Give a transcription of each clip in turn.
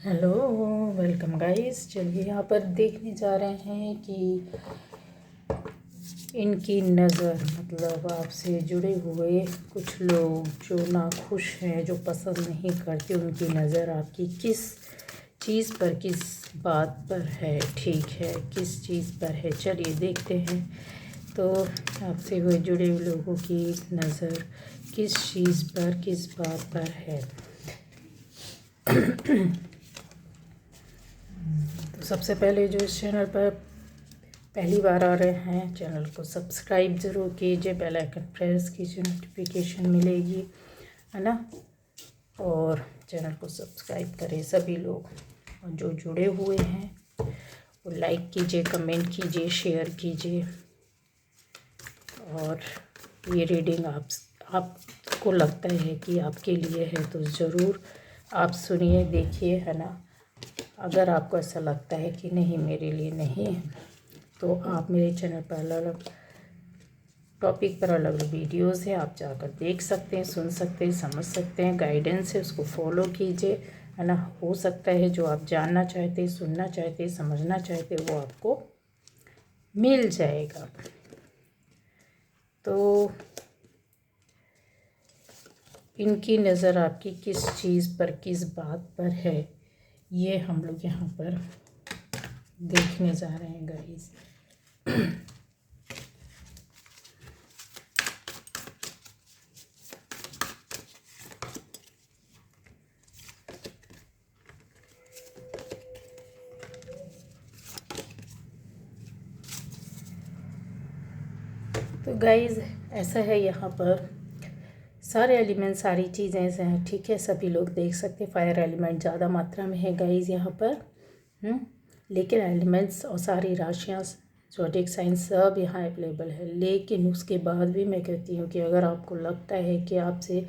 Hello, welcome guys. चलिए यहाँ पर देखने जा रहे हैं कि इनकी नज़र मतलब आपसे जुड़े हुए कुछ लोग जो नाखुश हैं, जो पसंद नहीं करते, उनकी नज़र आपकी किस चीज़ पर, किस बात पर है। ठीक है, किस चीज़ पर है, चलिए देखते हैं। तो आपसे हुए जुड़े हुए लोगों की नज़र किस चीज़ पर, किस बात पर है। तो सबसे पहले जो इस चैनल पर पहली बार आ रहे हैं, चैनल को सब्सक्राइब ज़रूर कीजिए, बेल आइकन प्रेस कीजिए, नोटिफिकेशन मिलेगी, है ना। और चैनल को सब्सक्राइब करें सभी लोग, और जो जुड़े हुए हैं वो लाइक कीजिए, कमेंट कीजिए, शेयर कीजिए। और ये रीडिंग आपको लगता है कि आपके लिए है तो ज़रूर आप सुनिए, देखिए, है ना। अगर आपको ऐसा लगता है कि नहीं, मेरे लिए नहीं है, तो आप मेरे चैनल पर अलग अलग टॉपिक पर अलग अलग वीडियोज़ है, आप जाकर देख सकते हैं, सुन सकते हैं, समझ सकते हैं। गाइडेंस है, उसको फॉलो कीजिए, है ना। हो सकता है जो आप जानना चाहते, सुनना चाहते, समझना चाहते, वो आपको मिल जाएगा। तो इनकी नज़र आपकी किस चीज़ पर, किस बात पर है, ये हम लोग यहाँ पर देखने जा रहे हैं गाइस। तो गाइस ऐसा है, यहाँ पर सारे एलिमेंट, सारी चीज़ें ऐसे हैं, ठीक है। सभी लोग देख सकते हैं, फायर एलिमेंट ज़्यादा मात्रा में है गाइस यहाँ पर। लेकिन एलिमेंट्स और सारी राशियाँ, ज़ोडिएक साइन सब यहाँ अवेलेबल है। लेकिन उसके बाद भी मैं कहती हूँ कि अगर आपको लगता है कि आपसे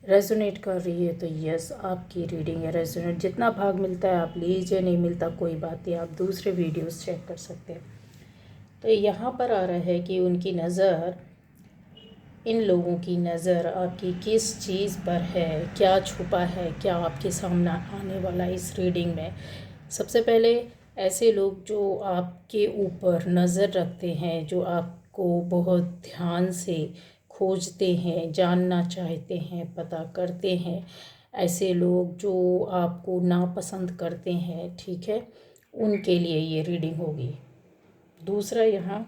रेजोनेट कर रही है, तो यस, आपकी रीडिंग है। रेजोनेट जितना भाग मिलता है आप लीजिए, नहीं मिलता कोई बात नहीं, आप दूसरे वीडियोस चेक कर सकते हैं। तो यहाँ पर आ रहा है कि उनकी नज़र, इन लोगों की नज़र आपकी किस चीज़ पर है, क्या छुपा है, क्या आपके सामने आने वाला इस रीडिंग में। सबसे पहले ऐसे लोग जो आपके ऊपर नज़र रखते हैं, जो आपको बहुत ध्यान से खोजते हैं, जानना चाहते हैं, पता करते हैं, ऐसे लोग जो आपको नापसंद करते हैं, ठीक है, उनके लिए ये रीडिंग होगी। दूसरा, यहाँ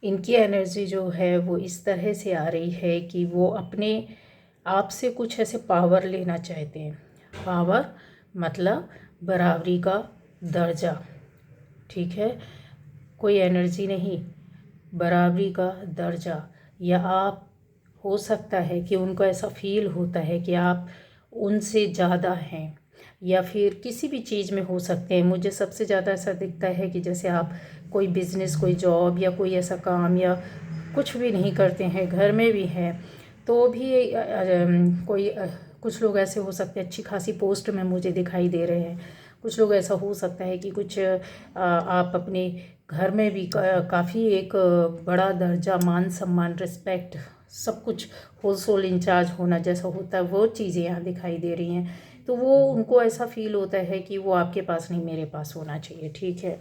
इनकी एनर्जी जो है वो इस तरह से आ रही है कि वो अपने आप से कुछ ऐसे पावर लेना चाहते हैं। पावर मतलब बराबरी का दर्जा, ठीक है। कोई एनर्जी नहीं, बराबरी का दर्जा। या आप, हो सकता है कि उनको ऐसा फील होता है कि आप उनसे ज़्यादा हैं, या फिर किसी भी चीज़ में हो सकते हैं। मुझे सबसे ज़्यादा ऐसा दिखता है कि जैसे आप कोई बिज़नेस, कोई जॉब या कोई ऐसा काम या कुछ भी नहीं करते हैं, घर में भी हैं, तो भी कुछ लोग ऐसे हो सकते हैं, अच्छी खासी पोस्ट में मुझे दिखाई दे रहे हैं। कुछ लोग ऐसा हो सकता है कि कुछ आप अपने घर में भी काफ़ी एक बड़ा दर्जा, मान सम्मान, रिस्पेक्ट, सब कुछ हाउस होल्ड इंचार्ज होना जैसा होता है, वो चीज़ें यहाँ दिखाई दे रही हैं। तो वो उनको ऐसा फील होता है कि वो आपके पास नहीं, मेरे पास होना चाहिए, ठीक है।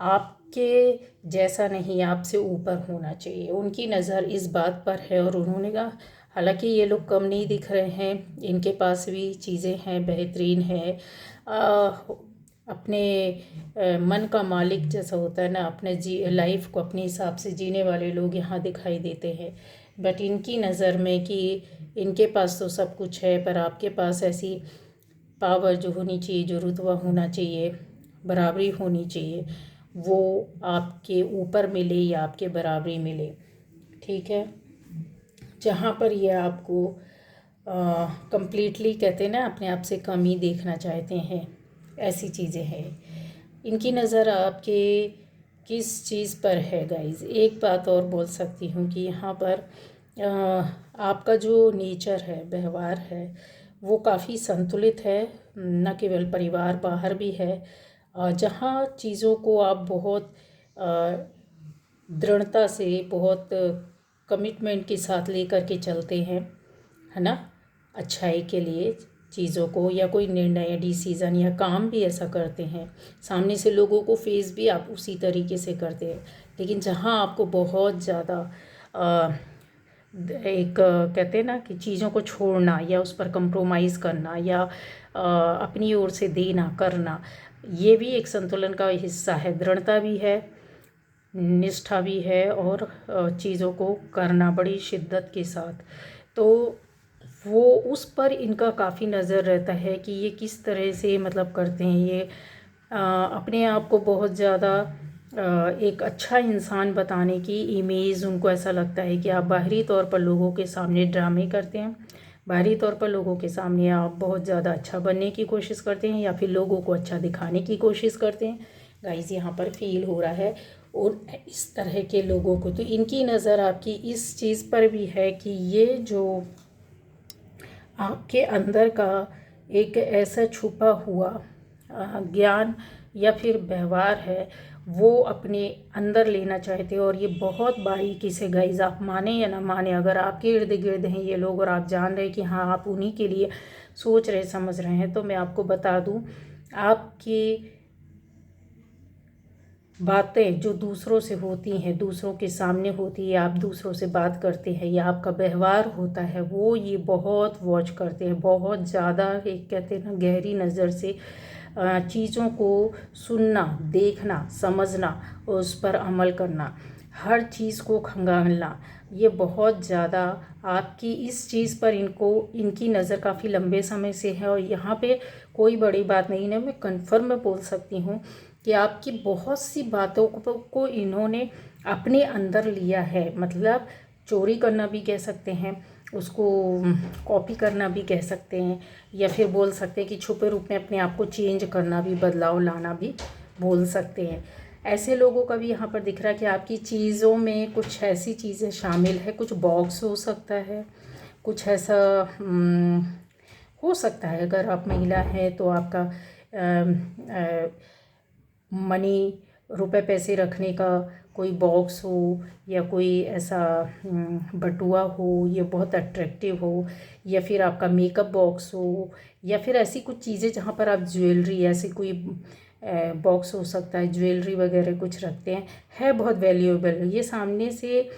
आपके जैसा नहीं, आपसे ऊपर होना चाहिए। उनकी नज़र इस बात पर है। और उन्होंने कहा, हालांकि ये लोग कम नहीं दिख रहे हैं, इनके पास भी चीज़ें हैं, बेहतरीन है। अपने मन का मालिक जैसा होता है ना, अपने लाइफ को अपने हिसाब से जीने वाले लोग यहाँ दिखाई देते हैं। बट इनकी नज़र में कि इनके पास तो सब कुछ है, पर आपके पास ऐसी पावर जो होनी चाहिए, जो रुतबा होना चाहिए, बराबरी होनी चाहिए, वो आपके ऊपर मिले या आपके बराबरी मिले, ठीक है। जहाँ पर ये आपको कंप्लीटली, कहते हैं ना, अपने आप से कम ही देखना चाहते हैं, ऐसी चीज़ें हैं। इनकी नज़र आपके किस चीज़ पर है गाइस। एक बात और बोल सकती हूँ कि यहाँ पर आपका जो नेचर है, व्यवहार है, वो काफ़ी संतुलित है। न केवल परिवार, बाहर भी है, जहाँ चीज़ों को आप बहुत दृढ़ता से, बहुत कमिटमेंट के साथ लेकर के चलते हैं, है ना, अच्छाई के लिए, चीज़ों को, या कोई निर्णय डिसीज़न या काम भी ऐसा करते हैं, सामने से लोगों को फेस भी आप उसी तरीके से करते हैं। लेकिन जहाँ आपको बहुत ज़्यादा एक कहते हैं ना कि चीज़ों को छोड़ना या उस पर कंप्रोमाइज़ करना या अपनी ओर से देना करना, ये भी एक संतुलन का हिस्सा है। दृढ़ता भी है, निष्ठा भी है, और चीज़ों को करना बड़ी शिद्दत के साथ। तो वो उस पर इनका काफ़ी नज़र रहता है कि ये किस तरह से मतलब करते हैं। ये अपने आप को बहुत ज़्यादा एक अच्छा इंसान बताने की इमेज उनको ऐसा लगता है कि आप बाहरी तौर पर लोगों के सामने ड्रामे करते हैं, बाहरी तौर पर लोगों के सामने आप बहुत ज़्यादा अच्छा बनने की कोशिश करते हैं या फिर लोगों को अच्छा दिखाने की कोशिश करते हैं। गाइस यहाँ पर फील हो रहा है। और इस तरह के लोगों को तो इनकी नज़र आपकी इस चीज़ पर भी है कि ये जो आपके अंदर का एक ऐसा छुपा हुआ ज्ञान या फिर व्यवहार है, वो अपने अंदर लेना चाहते हो। और ये बहुत बारीकी से, गाइस आप माने या ना माने, अगर आपके इर्द गिर्द हैं ये लोग और आप जान रहे हैं कि हाँ आप उन्हीं के लिए सोच रहे समझ रहे हैं, तो मैं आपको बता दूं, आपकी बातें जो दूसरों से होती हैं, दूसरों के सामने होती है, आप दूसरों से बात करते हैं या आपका व्यवहार होता है, वो ये बहुत वॉच करते हैं, बहुत ज़्यादा एक कहते हैं ना गहरी नज़र से चीज़ों को सुनना, देखना, समझना और उस पर अमल करना, हर चीज़ को खंगालना, ये बहुत ज़्यादा आपकी इस चीज़ पर इनकी नज़र काफ़ी लंबे समय से है। और यहाँ पे कोई बड़ी बात नहीं है, मैं कन्फर्म में बोल सकती हूँ कि आपकी बहुत सी बातों को इन्होंने अपने अंदर लिया है। मतलब चोरी करना भी कह सकते हैं उसको, कॉपी करना भी कह सकते हैं, या फिर बोल सकते हैं कि छुपे रूप में अपने आप को चेंज करना भी, बदलाव लाना भी बोल सकते हैं। ऐसे लोगों का भी यहाँ पर दिख रहा है कि आपकी चीज़ों में कुछ ऐसी चीज़ें शामिल है, कुछ बॉक्स हो सकता है, कुछ ऐसा हो सकता है। अगर आप महिला हैं तो आपका मनी, रुपए पैसे रखने का कोई बॉक्स हो, या कोई ऐसा बटुआ हो, ये बहुत अट्रैक्टिव हो, या फिर आपका मेकअप बॉक्स हो, या फिर ऐसी कुछ चीज़ें जहाँ पर आप ज्वेलरी, ऐसी कोई बॉक्स हो सकता है, ज्वेलरी वगैरह कुछ रखते हैं, है बहुत वैल्यूएबल। ये सामने से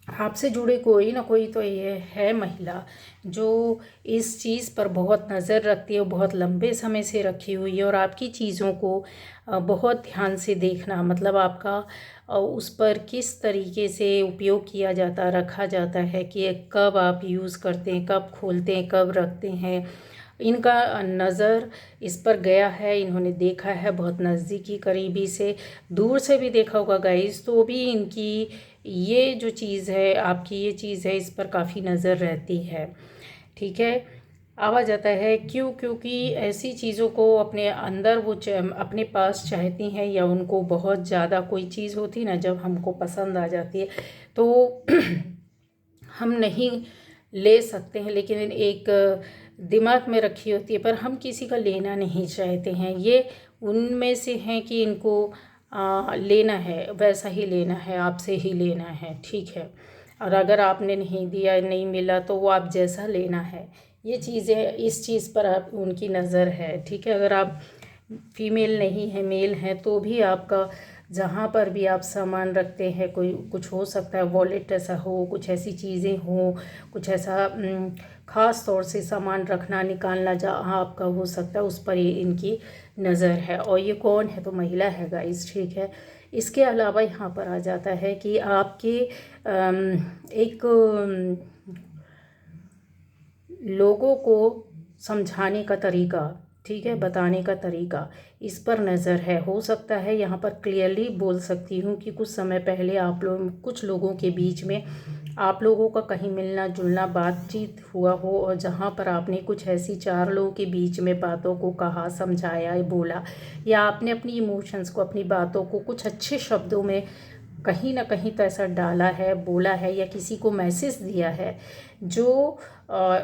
आपसे जुड़े कोई ना कोई तो ये है महिला जो इस चीज़ पर बहुत नज़र रखती है, बहुत लंबे समय से रखी हुई है। और आपकी चीज़ों को बहुत ध्यान से देखना, मतलब आपका उस पर किस तरीके से उपयोग किया जाता, रखा जाता है, कि कब आप यूज़ करते हैं, कब खोलते हैं, कब रखते हैं, इनका नज़र इस पर गया है। इन्होंने देखा है बहुत नज़दीकी, करीबी से, दूर से भी देखा होगा गाइस, तो भी इनकी ये जो चीज़ है, आपकी ये चीज़ है, इस पर काफ़ी नज़र रहती है। ठीक है, आवा जाता है क्यों? क्योंकि ऐसी चीज़ों को अपने अंदर वो अपने पास चाहती हैं, या उनको बहुत ज़्यादा कोई चीज़ होती ना जब हमको पसंद आ जाती है तो हम नहीं ले सकते हैं, लेकिन एक दिमाग में रखी होती है, पर हम किसी का लेना नहीं चाहते हैं। ये उनमें से हैं कि इनको लेना है, वैसा ही लेना है, आपसे ही लेना है, ठीक है। और अगर आपने नहीं दिया, नहीं मिला, तो वो आप जैसा लेना है, ये चीज़ें, इस चीज़ पर आप उनकी नज़र है, ठीक है। अगर आप फीमेल नहीं है, मेल हैं, तो भी आपका जहाँ पर भी आप सामान रखते हैं, कोई कुछ हो सकता है, वॉलेट ऐसा हो, कुछ ऐसी चीज़ें हो, कुछ ऐसा ख़ास तौर से सामान रखना, निकालना जहाँ आपका हो सकता है, उस पर ये इनकी नज़र है। और ये कौन है? तो महिला है गाइस, ठीक है। इसके अलावा यहाँ पर आ जाता है कि आपके एक लोगों को समझाने का तरीका, ठीक है, बताने का तरीका, इस पर नज़र है। हो सकता है यहाँ पर क्लियरली बोल सकती हूँ कि कुछ समय पहले आप लोग, कुछ लोगों के बीच में आप लोगों का कहीं मिलना जुलना, बातचीत हुआ हो, और जहाँ पर आपने कुछ ऐसी चार लोगों के बीच में बातों को कहा, समझाया, बोला, या आपने अपनी इमोशंस को, अपनी बातों को कुछ अच्छे शब्दों में कहीं ना कहीं तो ऐसा डाला है, बोला है, या किसी को मैसेज दिया है जो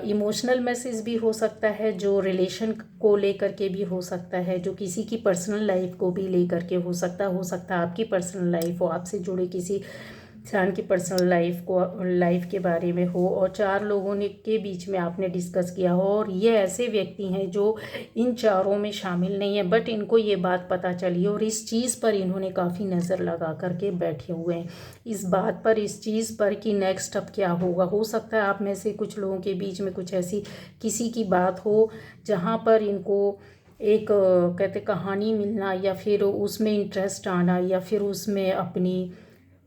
इमोशनल मैसेज भी हो सकता है, जो रिलेशन को लेकर के भी हो सकता है, जो किसी की पर्सनल लाइफ को भी लेकर के हो सकता है आपकी पर्सनल लाइफ हो, आपसे जुड़े किसी इंसान की पर्सनल लाइफ के बारे में हो, और 4 लोगों ने के बीच में आपने डिस्कस किया हो, और ये ऐसे व्यक्ति हैं जो इन चारों में शामिल नहीं है, बट इनको ये बात पता चली और इस चीज़ पर इन्होंने काफ़ी नज़र लगा करके बैठे हुए हैं, इस बात पर, इस चीज़ पर कि नेक्स्ट अब क्या होगा। हो सकता है आप में से कुछ लोगों के बीच में कुछ ऐसी किसी की बात हो जहाँ पर इनको एक कहते कहानी मिलना, या फिर उसमें इंटरेस्ट आना, या फिर उसमें अपनी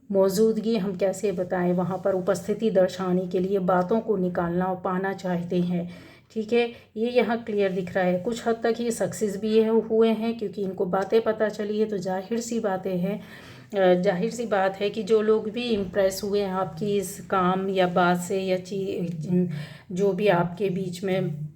मौजूदगी हम कैसे बताएं, वहाँ पर उपस्थिति दर्शाने के लिए बातों को निकालना और पाना चाहते हैं। ठीक है, ये यहाँ क्लियर दिख रहा है। कुछ हद तक ये सक्सेस भी हुए हैं क्योंकि इनको बातें पता चली है, तो जाहिर सी बात है कि जो लोग भी इम्प्रेस हुए हैं आपकी इस काम या बात से, या जो भी आपके बीच में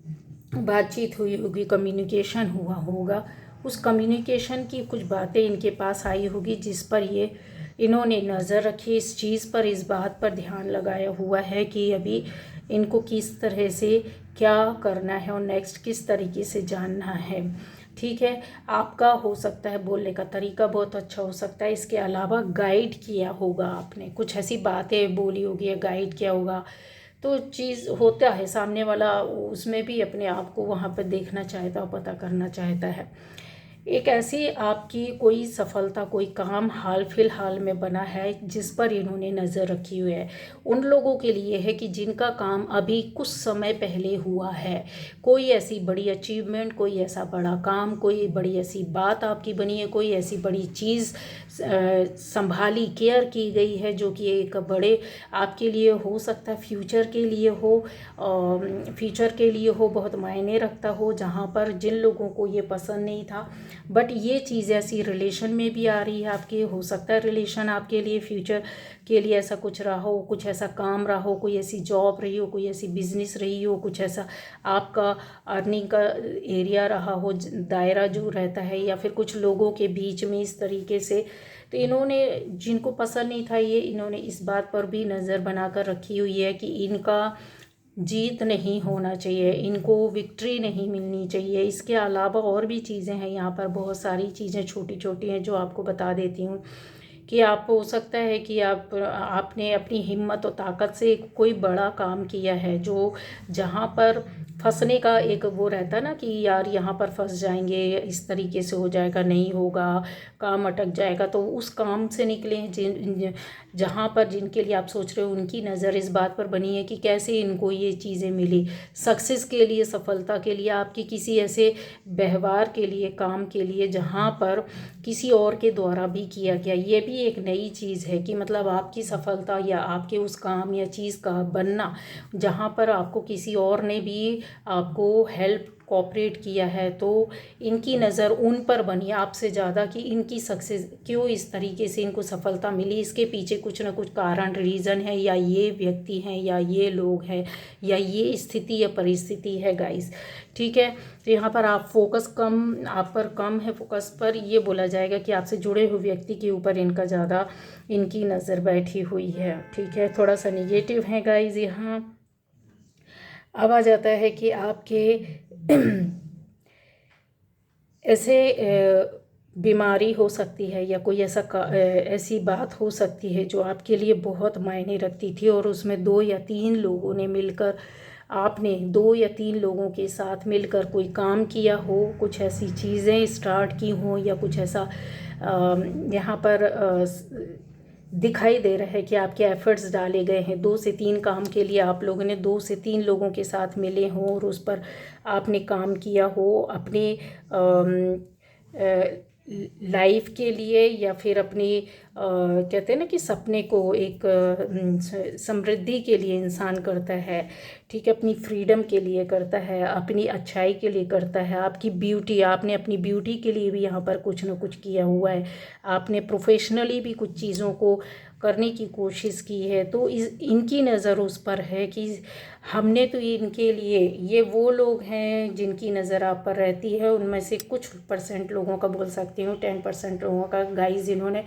बातचीत हुई होगी, कम्युनिकेशन हुआ होगा, उस कम्युनिकेशन की कुछ बातें इनके पास आई होगी जिस पर ये इन्होंने नज़र रखी, इस चीज़ पर, इस बात पर ध्यान लगाया हुआ है कि अभी इनको किस तरह से क्या करना है और नेक्स्ट किस तरीके से जानना है। ठीक है, आपका हो सकता है बोलने का तरीका बहुत अच्छा हो सकता है, इसके अलावा गाइड किया होगा आपने, कुछ ऐसी बातें बोली होगी या गाइड किया होगा, तो चीज़ होता है सामने वाला उसमें भी अपने आप को वहाँ पर देखना चाहता है, पता करना चाहता है। एक ऐसी आपकी कोई सफलता, कोई काम हाल फिलहाल में बना है जिस पर इन्होंने नज़र रखी हुई है, उन लोगों के लिए है कि जिनका काम अभी कुछ समय पहले हुआ है, कोई ऐसी बड़ी अचीवमेंट, कोई ऐसा बड़ा काम, कोई बड़ी ऐसी बात आपकी बनी है, कोई ऐसी बड़ी चीज़ संभाली, केयर की गई है जो कि एक बड़े आपके लिए हो सकता है फ्यूचर के लिए हो, बहुत मायने रखता हो, जहाँ पर जिन लोगों को ये पसंद नहीं था, बट ये चीज़ ऐसी रिलेशन में भी आ रही है आपके, हो सकता है रिलेशन आपके लिए फ्यूचर के लिए ऐसा कुछ रहा हो, कुछ ऐसा काम रहा हो, कोई ऐसी जॉब रही हो, कोई ऐसी बिजनेस रही हो, कुछ ऐसा आपका अर्निंग का एरिया रहा हो, दायरा जो रहता है, या फिर कुछ लोगों के बीच में इस तरीके से। तो इन्होंने, जिनको पसंद नहीं था ये, इन्होंने इस बात पर भी नज़र बनाकर रखी हुई है कि इनका जीत नहीं होना चाहिए, इनको विक्ट्री नहीं मिलनी चाहिए। इसके अलावा और भी चीज़ें हैं यहाँ पर, बहुत सारी चीज़ें छोटी छोटी हैं जो आपको बता देती हूँ कि आप, हो सकता है कि आपने अपनी हिम्मत और ताकत से कोई बड़ा काम किया है जो, जहाँ पर फंसने का एक वो रहता है ना कि यार यहाँ पर फंस जाएंगे, इस तरीके से हो जाएगा, नहीं होगा, काम अटक जाएगा, तो उस काम से निकले हैं जहाँ पर जिनके लिए आप सोच रहे हो उनकी नज़र इस बात पर बनी है कि कैसे इनको ये चीज़ें मिली। सक्सेस के लिए, सफलता के लिए, आपके किसी ऐसे व्यवहार के लिए, काम के लिए जहाँ पर किसी और के द्वारा भी किया गया, ये भी एक नई चीज़ है कि मतलब आपकी सफलता या आपके उस काम या चीज़ का बनना जहाँ पर आपको किसी और ने भी आपको हेल्प कोऑपरेट किया है, तो इनकी नज़र उन पर बनी आपसे ज़्यादा कि इनकी सक्सेस क्यों, इस तरीके से इनको सफलता मिली, इसके पीछे कुछ ना कुछ कारण, रीज़न है, या ये व्यक्ति हैं, या ये लोग हैं, या ये स्थिति या परिस्थिति है गाइस। ठीक है, तो यहाँ पर आप आप पर कम है फोकस पर, ये बोला जाएगा कि आपसे जुड़े हुए व्यक्ति के ऊपर इनका ज़्यादा, इनकी नज़र बैठी हुई है। ठीक है, थोड़ा सा निगेटिव है गाइस। यहाँ अब आ जाता है कि आपके ऐसे बीमारी हो सकती है, या कोई ऐसी बात हो सकती है जो आपके लिए बहुत मायने रखती थी, और उसमें 2 या 3 लोगों ने मिलकर, आपने 2 या 3 लोगों के साथ मिलकर कोई काम किया हो, कुछ ऐसी चीज़ें स्टार्ट की हो, या कुछ ऐसा यहाँ पर दिखाई दे रहा है कि आपके एफर्ट्स डाले गए हैं। 2 से 3 काम के लिए आप लोगों ने 2 से 3 लोगों के साथ मिले हों और उस पर आपने काम किया हो, अपने लाइफ के लिए, या फिर अपनी कहते हैं ना कि सपने को एक समृद्धि के लिए इंसान करता है। ठीक है, अपनी फ्रीडम के लिए करता है, अपनी अच्छाई के लिए करता है, आपकी ब्यूटी, आपने अपनी ब्यूटी के लिए भी यहाँ पर कुछ ना कुछ किया हुआ है, आपने प्रोफेशनली भी कुछ चीज़ों को करने की कोशिश की है। तो इनकी नज़र उस पर है कि हमने तो इनके लिए, ये वो लोग हैं जिनकी नज़र आप पर रहती है, उनमें से कुछ % लोगों का बोल सकती हूँ, 10% लोगों का गाइस, जिन्होंने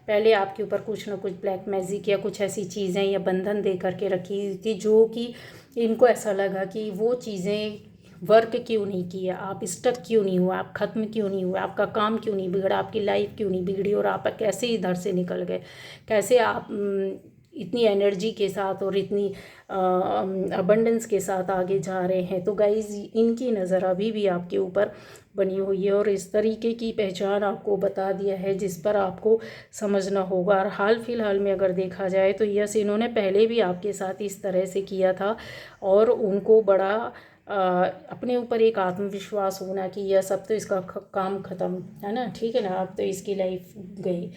पहले आपके ऊपर कुछ ना कुछ ब्लैक मैजिक या कुछ ऐसी चीज़ें या बंधन दे करके रखी थी, जो कि इनको ऐसा लगा कि वो चीज़ें वर्क क्यों नहीं किया, आप स्टक क्यों नहीं हुआ, आप ख़त्म क्यों नहीं हुआ, आपका काम क्यों नहीं बिगड़ा, आपकी लाइफ क्यों नहीं बिगड़ी, और आप कैसे इधर से निकल गए, कैसे आप इतनी एनर्जी के साथ और इतनी अबंडेंस के साथ आगे जा रहे हैं। तो गाइज़ इनकी नज़र अभी भी आपके ऊपर बनी हुई है और इस तरीके की पहचान आपको बता दिया है जिस पर आपको समझना होगा। और हाल फिलहाल में अगर देखा जाए तो यस, इन्होंने पहले भी आपके साथ इस तरह से किया था और उनको बड़ा अपने ऊपर एक आत्मविश्वास होना कि यस अब तो इसका काम ख़त्म है ना, ठीक है ना, अब तो इसकी लाइफ गई।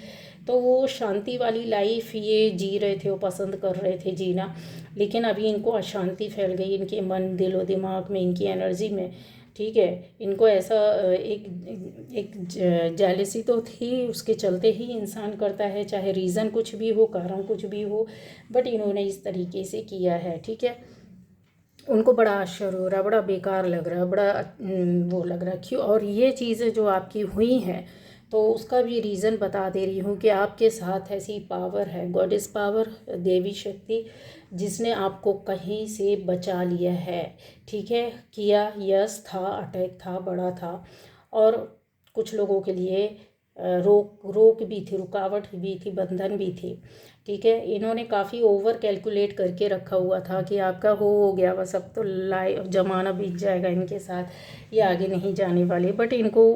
तो वो शांति वाली लाइफ ये जी रहे थे, वो पसंद कर रहे थे जीना, लेकिन अभी इनको अशांति फैल गई इनके मन, दिलो दिमाग में, इनकी एनर्जी में, ठीक है। इनको ऐसा एक जेलसी तो थी, उसके चलते ही इंसान करता है, चाहे रीज़न कुछ भी हो, कारण कुछ भी हो, बट इन्होंने इस तरीके से किया है, ठीक है। उनको बड़ा आश्चर्य हो रहा है, बड़ा बेकार लग रहा है, बड़ा वो लग रहा है क्यों। और ये चीज़ें जो आपकी हुई हैं तो उसका भी रीज़न बता दे रही हूँ कि आपके साथ ऐसी पावर है, गॉडेस पावर, देवी शक्ति, जिसने आपको कहीं से बचा लिया है, ठीक है। किया यस था, अटैक था, बड़ा था, और कुछ लोगों के लिए रोक भी थी, रुकावट भी थी, बंधन भी थी, ठीक है। इन्होंने काफ़ी ओवर कैलकुलेट करके रखा हुआ था कि आपका हो गया बस, अब तो लाइफ ज़माना बीत जाएगा इनके साथ, ये आगे नहीं जाने वाले। बट इनको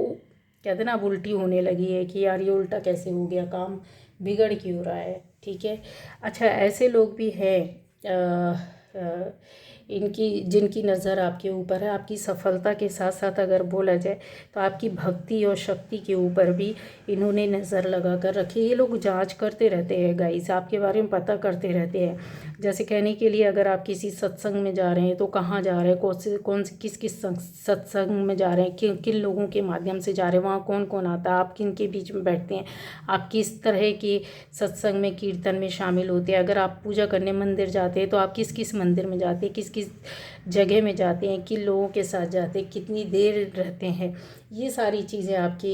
कहते ना अब उल्टी होने लगी है कि यार ये उल्टा कैसे हो गया, काम बिगड़ क्यों रहा है, ठीक है। अच्छा, ऐसे लोग भी हैं इनकी जिनकी नज़र आपके ऊपर है, आपकी सफलता के साथ साथ अगर बोला जाए तो आपकी भक्ति और शक्ति के ऊपर भी इन्होंने नज़र लगा कर रखी है। ये लोग जांच करते रहते हैं गाइस, आपके बारे में पता करते रहते हैं। जैसे कहने के लिए अगर आप किसी सत्संग में जा रहे हैं तो कहाँ जा रहे हैं, कौन से किस सत्संग में जा रहे हैं, किन किन लोगों के माध्यम से जा रहे हैं, वहाँ कौन कौन आता है, आप किन के बीच में बैठते हैं, आप किस तरह के सत्संग में, कीर्तन में शामिल होते हैं। अगर आप पूजा करने मंदिर जाते हैं तो आप किस किस मंदिर में जाते हैं, किस किस जगह में जाते हैं, किन लोगों के साथ जाते हैं, कितनी देर रहते हैं, ये सारी चीज़ें आपकी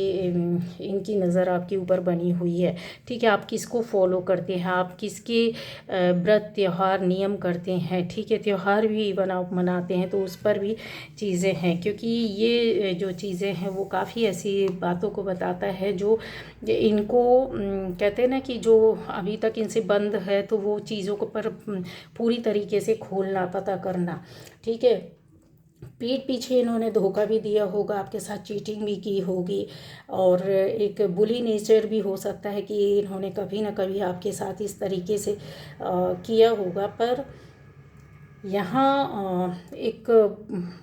इनकी नज़र आपके ऊपर बनी हुई है, ठीक है। आप किसको फॉलो करते हैं, आप किसके व्रत त्यौहार नियम करते हैं, ठीक है। त्यौहार भी मनाते हैं तो उस पर भी चीज़ें हैं, क्योंकि ये जो चीज़ें हैं वो काफ़ी ऐसी बातों को बताता है जो इनको कहते हैं ना कि जो अभी तक इनसे बंद है तो वो चीज़ों को पर पूरी तरीके से खोलना, पता करना, ठीक है। पीठ पीछे इन्होंने धोखा भी दिया होगा, आपके साथ चीटिंग भी की होगी, और एक बुली नेचर भी हो सकता है कि इन्होंने कभी ना कभी आपके साथ इस तरीके से किया होगा। पर यहाँ एक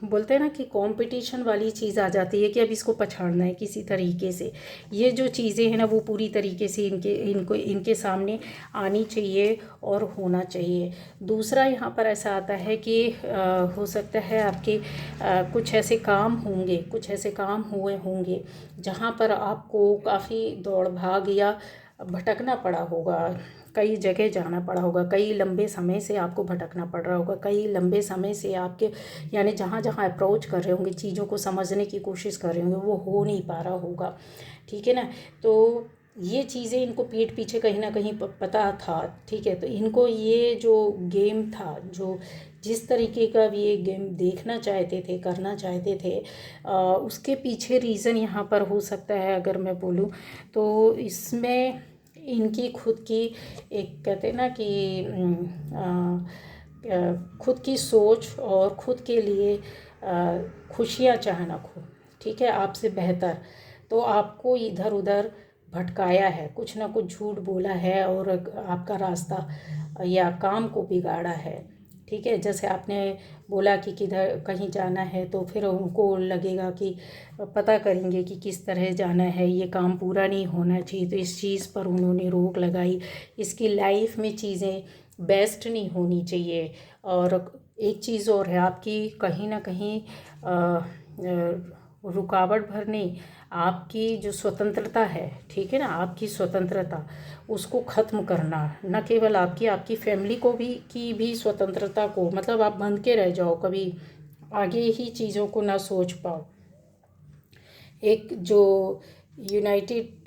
बोलते हैं ना कि कंपटीशन वाली चीज़ आ जाती है कि अब इसको पछाड़ना है किसी तरीके से। ये जो चीज़ें हैं ना वो पूरी तरीके से इनके सामने आनी चाहिए और होना चाहिए। दूसरा यहाँ पर ऐसा आता है कि हो सकता है आपके कुछ ऐसे काम होंगे, कुछ ऐसे काम हुए होंगे जहाँ पर आपको काफ़ी दौड़ भाग या भटकना पड़ा होगा, कई जगह जाना पड़ा होगा, कई लंबे समय से आपको भटकना पड़ रहा होगा, कई लंबे समय से आपके यानी जहाँ जहाँ अप्रोच कर रहे होंगे, चीज़ों को समझने की कोशिश कर रहे होंगे, वो हो नहीं पा रहा होगा, ठीक है ना। तो ये चीज़ें इनको पीठ पीछे कहीं ना कहीं पता था, ठीक है। तो इनको ये जो गेम था, जो जिस तरीके का भी ये गेम देखना चाहते थे, करना चाहते थे, उसके पीछे रीज़न यहाँ पर हो सकता है अगर मैं बोलूँ तो इसमें इनकी खुद की एक कहते हैं ना कि खुद की सोच और खुद के लिए खुशियाँ चाहना, खुद ठीक है आपसे बेहतर, तो आपको इधर उधर भटकाया है, कुछ ना कुछ झूठ बोला है और आपका रास्ता या काम को बिगाड़ा है, ठीक है। जैसे आपने बोला कि किधर कहीं जाना है तो फिर उनको लगेगा कि पता करेंगे कि किस तरह जाना है, ये काम पूरा नहीं होना चाहिए, तो इस चीज़ पर उन्होंने रोक लगाई। इसकी लाइफ में चीज़ें बेस्ट नहीं होनी चाहिए। और एक चीज़ और है, आपकी कहीं ना कहीं रुकावट भरने, आपकी जो स्वतंत्रता है, ठीक है ना, आपकी स्वतंत्रता उसको ख़त्म करना, न केवल आपकी फैमिली को भी की भी स्वतंत्रता को, मतलब आप बंध के रह जाओ, कभी आगे ही चीज़ों को ना सोच पाओ। एक जो यूनाइटेड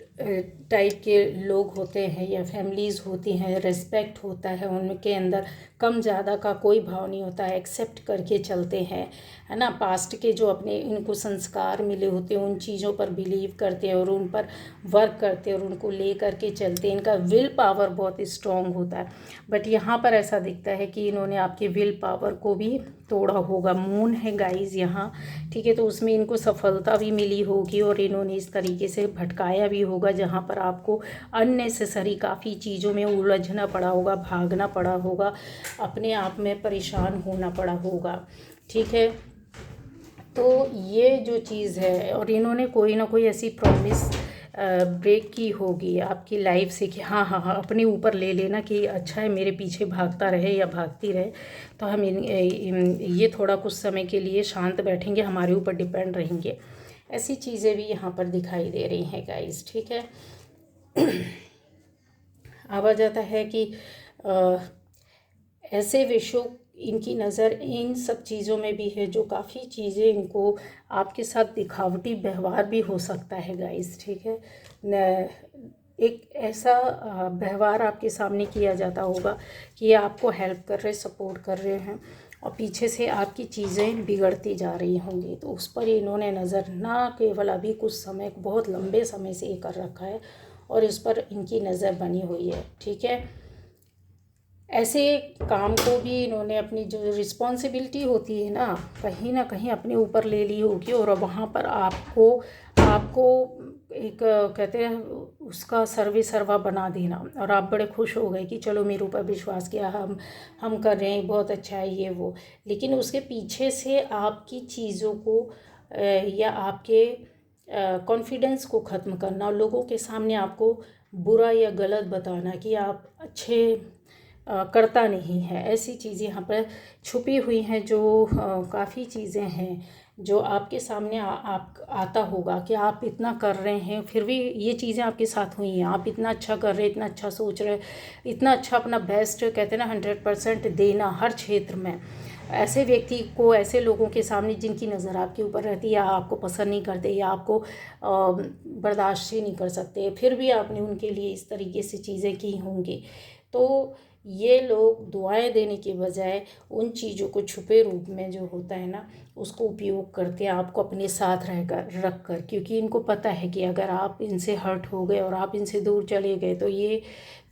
टाइप के लोग होते हैं या फैमिलीज़ होती हैं, रिस्पेक्ट होता है उनके अंदर, कम ज़्यादा का कोई भाव नहीं होता है, एक्सेप्ट करके चलते हैं, है ना। पास्ट के जो अपने इनको संस्कार मिले होते हैं उन चीज़ों पर बिलीव करते हैं और उन पर वर्क करते हैं और उनको ले करके चलते हैं। इनका विल पावर बहुत स्ट्रॉन्ग होता है। बट यहाँ पर ऐसा दिखता है कि इन्होंने आपके विल पावर को भी तोड़ा होगा। मून है गाइज यहाँ, ठीक है, तो उसमें इनको सफलता भी मिली होगी और इन्होंने इस तरीके से भटकाया भी होगा जहाँ पर आपको अननेसेसरी काफ़ी चीज़ों में उलझना पड़ा होगा, भागना पड़ा होगा, अपने आप में परेशान होना पड़ा होगा, ठीक है। तो ये जो चीज़ है, और इन्होंने कोई ना कोई ऐसी प्रॉमिस ब्रेक की होगी आपकी लाइफ से कि हाँ हाँ हाँ अपने ऊपर ले लेना कि अच्छा है मेरे पीछे भागता रहे या भागती रहे, तो हम ये थोड़ा कुछ समय के लिए शांत बैठेंगे, हमारे ऊपर डिपेंड रहेंगे। ऐसी चीज़ें भी यहाँ पर दिखाई दे रही हैं गाइस, ठीक है। अब आ जाता है कि ऐसे विषयों इनकी नज़र इन सब चीज़ों में भी है जो काफ़ी चीज़ें इनको आपके साथ दिखावटी व्यवहार भी हो सकता है गाइस, ठीक है। एक ऐसा व्यवहार आपके सामने किया जाता होगा कि ये आपको हेल्प कर रहे, सपोर्ट कर रहे हैं और पीछे से आपकी चीज़ें बिगड़ती जा रही होंगी, तो उस पर इन्होंने नज़र ना केवल अभी कुछ समय, बहुत लंबे समय से ये कर रखा है और इस पर इनकी नज़र बनी हुई है, ठीक है। ऐसे काम को भी इन्होंने अपनी जो रिस्पॉन्सिबिलिटी होती है ना कहीं अपने ऊपर ले ली होगी और वहाँ पर आपको आपको एक कहते हैं उसका सर्वे सर्वा बना देना और आप बड़े खुश हो गए कि चलो मेरे ऊपर विश्वास किया, हम कर रहे हैं, बहुत अच्छा है ये वो। लेकिन उसके पीछे से आपकी चीज़ों को या आपके कॉन्फिडेंस को ख़त्म करना, लोगों के सामने आपको बुरा या गलत बताना कि आप अच्छे करता नहीं है, ऐसी चीज़ें यहाँ पर छुपी हुई हैं जो काफ़ी चीज़ें हैं जो आपके सामने आप आता होगा कि आप इतना कर रहे हैं फिर भी ये चीज़ें आपके साथ हुई हैं। आप इतना अच्छा कर रहे हैं, इतना अच्छा सोच रहे, इतना अच्छा अपना बेस्ट कहते हैं ना 100% देना हर क्षेत्र में। ऐसे व्यक्ति को, ऐसे लोगों के सामने जिनकी नज़र आपके ऊपर रहती है या आपको पसंद नहीं करते या आपको बर्दाश्त ही नहीं कर सकते, फिर भी आपने उनके लिए इस तरीके से चीज़ें की होंगी, तो ये लोग दुआएं देने के बजाय उन चीज़ों को छुपे रूप में जो होता है ना उसको उपयोग करते हैं आपको अपने साथ रख कर, क्योंकि इनको पता है कि अगर आप इनसे हर्ट हो गए और आप इनसे दूर चले गए तो ये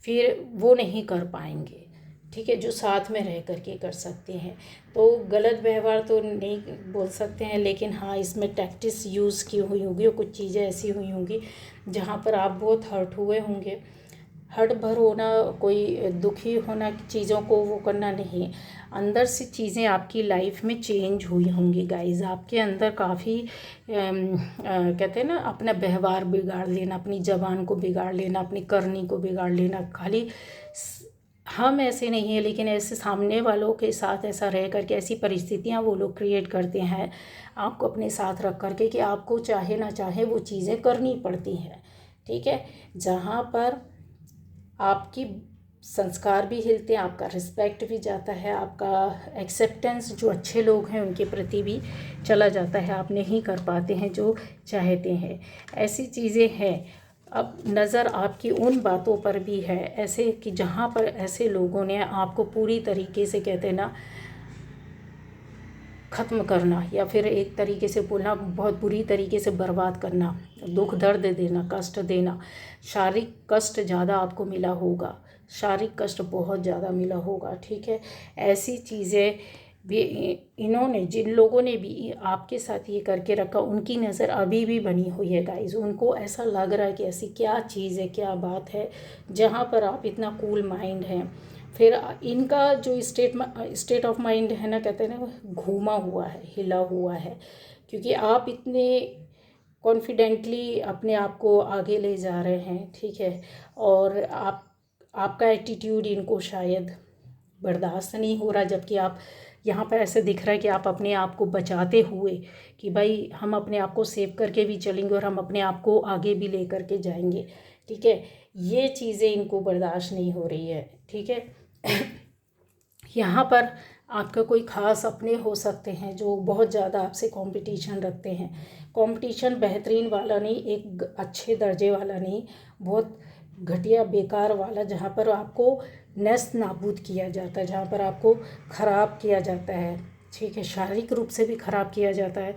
फिर वो नहीं कर पाएंगे, ठीक है, जो साथ में रह कर के कर सकते हैं। तो गलत व्यवहार तो नहीं बोल सकते हैं, लेकिन हाँ इसमें टैक्टिस यूज़ की हुई होगी और कुछ चीज़ें ऐसी हुई होंगी जहाँ पर आप बहुत हर्ट हुए होंगे। हर्ट भर होना, कोई दुखी होना, चीज़ों को वो करना नहीं, अंदर से चीज़ें आपकी लाइफ में चेंज हुई होंगी गाइज। आपके अंदर काफ़ी कहते हैं ना अपना व्यवहार बिगाड़ लेना, अपनी ज़बान को बिगाड़ लेना, अपनी करनी को बिगाड़ लेना। खाली हम ऐसे नहीं हैं लेकिन ऐसे सामने वालों के साथ ऐसा रह करके ऐसी परिस्थितियां वो लोग क्रिएट करते हैं आपको अपने साथ रख करके कि आपको चाहे ना चाहे वो चीज़ें करनी पड़ती हैं, ठीक है। जहाँ पर आपकी संस्कार भी हिलते हैं, आपका रिस्पेक्ट भी जाता है, आपका एक्सेप्टेंस जो अच्छे लोग हैं उनके प्रति भी चला जाता है, आप नहीं कर पाते हैं जो चाहते हैं। ऐसी चीज़ें हैं। अब नज़र आपकी उन बातों पर भी है ऐसे कि जहाँ पर ऐसे लोगों ने आपको पूरी तरीके से कहते हैं ना ख़त्म करना या फिर एक तरीके से बोलना बहुत बुरी तरीके से बर्बाद करना, दुख दर्द देना, कष्ट देना, शारीरिक कष्ट ज़्यादा आपको मिला होगा, शारीरिक कष्ट बहुत ज़्यादा मिला होगा, ठीक है। ऐसी चीज़ें भी इन्होंने, जिन लोगों ने भी आपके साथ ये करके रखा उनकी नज़र अभी भी बनी हुई है गाइस। उनको ऐसा लग रहा है कि ऐसी क्या चीज़ है, क्या बात है जहाँ पर आप इतना कूल माइंड हैं। फिर इनका जो स्टेट ऑफ माइंड है ना कहते हैं ना घूमा हुआ है, हिला हुआ है, क्योंकि आप इतने कॉन्फिडेंटली अपने आप को आगे ले जा रहे हैं, ठीक है, और आपका एटीट्यूड इनको शायद बर्दाश्त नहीं हो रहा, जबकि आप यहाँ पर ऐसे दिख रहा है कि आप अपने आप को बचाते हुए कि भाई हम अपने आप को सेव करके भी चलेंगे और हम अपने आप को आगे भी ले करके जाएंगे, ठीक है। ये चीज़ें इनको बर्दाश्त नहीं हो रही है, ठीक है। यहाँ पर आपका कोई ख़ास अपने हो सकते हैं जो बहुत ज़्यादा आपसे कंपटीशन रखते हैं। कंपटीशन बेहतरीन वाला नहीं, एक अच्छे दर्जे वाला नहीं, बहुत घटिया बेकार वाला, जहाँ पर आपको नेस्त नाबूद किया जाता है, जहाँ पर आपको ख़राब किया जाता है, ठीक है, शारीरिक रूप से भी ख़राब किया जाता है।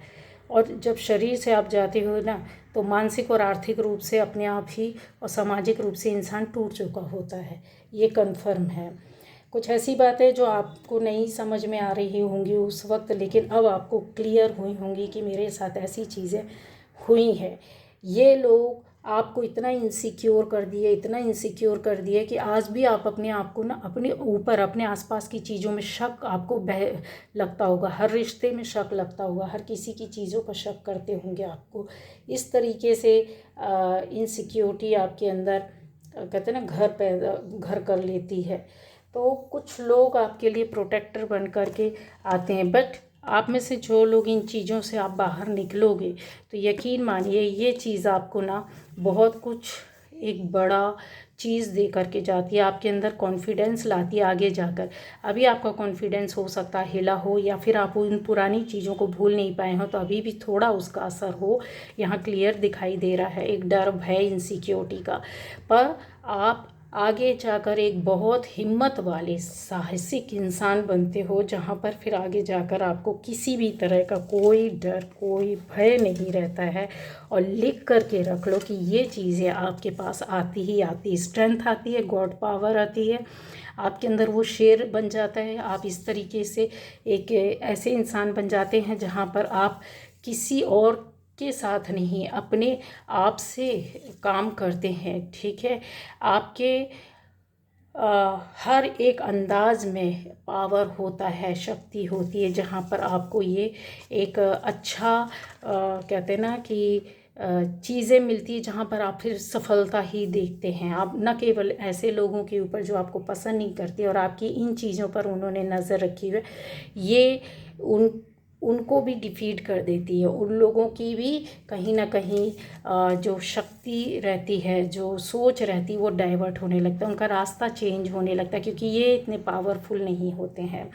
और जब शरीर से आप जाते हो ना, तो मानसिक और आर्थिक रूप से अपने आप ही और सामाजिक रूप से इंसान टूट चुका होता है, ये कन्फर्म है। कुछ ऐसी बातें जो आपको नहीं समझ में आ रही होंगी उस वक्त, लेकिन अब आपको क्लियर हुई होंगी कि मेरे साथ ऐसी चीज़ें हुई हैं। ये लोग आपको इतना इनसिक्योर कर दिए, इतना इनसिक्योर कर दिए कि आज भी आप अपने आप को ना, अपने ऊपर, अपने आसपास की चीज़ों में शक आपको लगता होगा, हर रिश्ते में शक लगता होगा, हर किसी की चीज़ों पर शक करते होंगे आपको। इस तरीके से इनसिक्योरिटी आपके अंदर कहते हैं ना घर कर लेती है। तो कुछ लोग आपके लिए प्रोटेक्टर बन कर के आते हैं, बट आप में से जो लोग इन चीज़ों से आप बाहर निकलोगे तो यकीन मानिए ये चीज़ आपको ना बहुत कुछ एक बड़ा चीज़ दे करके जाती है, आपके अंदर कॉन्फिडेंस लाती है आगे जाकर। अभी आपका कॉन्फिडेंस हो सकता है हिला हो, या फिर आप उन पुरानी चीज़ों को भूल नहीं पाए हो, तो अभी भी थोड़ा उसका असर हो, यहाँ क्लियर दिखाई दे रहा है, एक डर, भय, इनसिक्योरिटी का। पर आप आगे जाकर एक बहुत हिम्मत वाले साहसिक इंसान बनते हो, जहाँ पर फिर आगे जाकर आपको किसी भी तरह का कोई डर, कोई भय नहीं रहता है। और लिख करके रख लो कि ये चीज़ें आपके पास आती ही आती, स्ट्रेंथ आती है, गॉड पावर आती है, आपके अंदर वो शेर बन जाता है। आप इस तरीके से एक ऐसे इंसान बन जाते हैं जहाँ पर आप किसी और के साथ नहीं, अपने आप से काम करते हैं, ठीक है। आपके हर एक अंदाज में पावर होता है, शक्ति होती है, जहाँ पर आपको ये एक अच्छा कहते हैं ना कि चीज़ें मिलती है, जहाँ पर आप फिर सफलता ही देखते हैं। आप न केवल ऐसे लोगों के ऊपर जो आपको पसंद नहीं करते और आपकी इन चीज़ों पर उन्होंने नज़र रखी हुई है, ये उनको भी डिफीट कर देती है। उन लोगों की भी कहीं ना कहीं जो शक्ति रहती है, जो सोच रहती है, वो डाइवर्ट होने लगता है, उनका रास्ता चेंज होने लगता है, क्योंकि ये इतने पावरफुल नहीं होते हैं,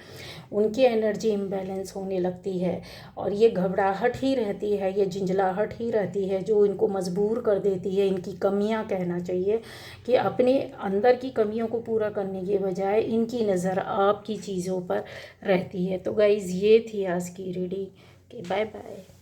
उनकी एनर्जी इम्बैलेंस होने लगती है। और ये घबराहट ही रहती है, ये झंझलाहट ही रहती है जो इनको मजबूर कर देती है, इनकी कमियां कहना चाहिए, कि अपने अंदर की कमियों को पूरा करने के बजाय इनकी नज़र आपकी चीज़ों पर रहती है। तो गाइज़, ये थी आज की रीडिंग। Bye bye.